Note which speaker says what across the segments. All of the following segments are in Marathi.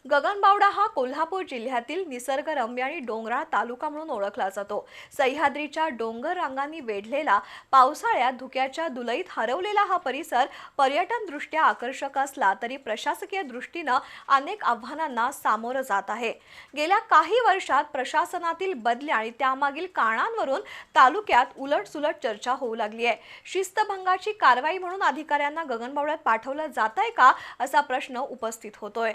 Speaker 1: गगनबावडा हा कोल्हापूर जिल्ह्यातील निसर्गरम्य आणि डोंगराळ तालुका म्हणून ओळखला जातो। सह्याद्रीच्या डोंगर रांगांनी वेढलेला, पावसाळ्यात धुक्याच्या दुलईत हरवलेला हा परिसर पर्यटनदृष्ट्या आकर्षक असला तरी प्रशासकीय दृष्टीने अनेक आव्हानांना सामोरं जात आहे। गेल्या काही वर्षात प्रशासनातील बदल्या आणि त्यामागील कारणांवरून तालुक्यात उलटसुलट चर्चा होऊ लागली आहे। शिस्तभंगाची कारवाई म्हणून अधिकाऱ्यांना गगनबावड्यात पाठवलं जातंय का, असा प्रश्न उपस्थित होतोय।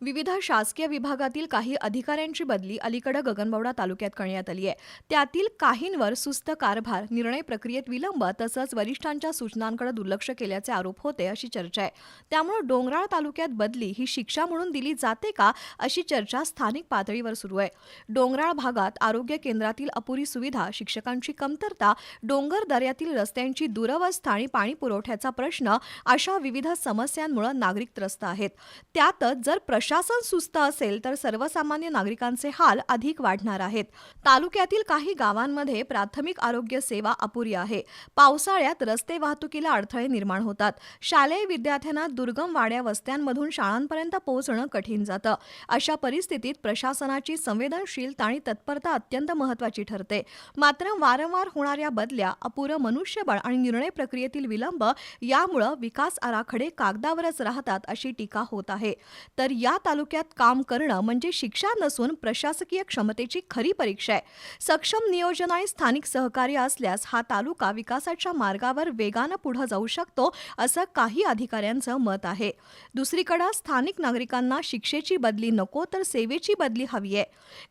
Speaker 1: विविध शासकीय विभागातील काही अधिकाऱ्यांची बदली अलीकडे गगनबावडा तालुक्यात करण्यात आली आहे। त्यातील काहींवर सुस्त कारभार, निर्णय प्रक्रियेत विलंब तसंच वरिष्ठांच्या सूचनांकडे दुर्लक्ष केल्याचे आरोप होते, अशी चर्चा आहे। त्यामुळे डोंगराळ तालुक्यात बदली ही शिक्षा म्हणून दिली जाते का, अशी चर्चा स्थानिक पातळीवर सुरू आहे। डोंगराळ भागात आरोग्य केंद्रातील अपुरी सुविधा, शिक्षकांची कमतरता, डोंगर दऱ्यातील रस्त्यांची दुरवस्था आणि पाणी पुरवठ्याचा प्रश्न अशा विविध समस्यांमुळे नागरिक त्रस्त आहेत। त्यातच जर प्रशासन सुस्त असेल तर सर्वसामान्य नागरिकांचे हाल अधिक वाढणार आहेत। तालुक्यातील काही गावांमध्ये प्राथमिक आरोग्य सेवा अपुरी आहे। पावसाळ्यात रस्ते वाहतुकीला अडथळे निर्माण होतात। शालेय विद्यार्थ्यांना दुर्गम वाड्या वस्त्यांमधून शाळांपर्यंत पोहोचणं कठीण जातं। अशा परिस्थितीत प्रशासनाची संवेदनशीलता आणि तत्परता अत्यंत महत्त्वाची ठरते। मात्र वारंवार होणाऱ्या बदल्या, अपुरं मनुष्यबळ आणि निर्णय प्रक्रियेतील विलंब यामुळे विकास आराखडे कागदावरच राहतात, अशी टीका होत आहे। तर या तालुक्यात काम करणं म्हणजे शिक्षा नसून प्रशासकीय क्षमतेची खरी परीक्षा आहे। सक्षम नियोजन आणि स्थानिक सहकार्य असल्यास हा तालुका विकासाच्या मार्गावर वेगानं पुढे जाऊ शकतो, असं काही अधिकाऱ्यांचं मत आहे। दुसरीकडे स्थानिक नागरिकांना शिक्षेची बदली नको तर सेवेची बदली हवी आहे।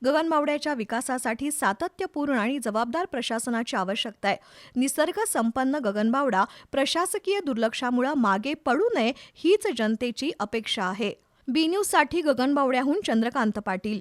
Speaker 1: गगनबावड्याच्या विकासासाठी सातत्यपूर्ण आणि जबाबदार प्रशासनाची आवश्यकता आहे। निसर्ग संपन्न गगनबावडा प्रशासकीय दुर्लक्षामुळे मागे पडू नये, हीच जनतेची अपेक्षा आहे। बी न्यूजसाठी गगनबावड्याहून चंद्रकांत पाटील।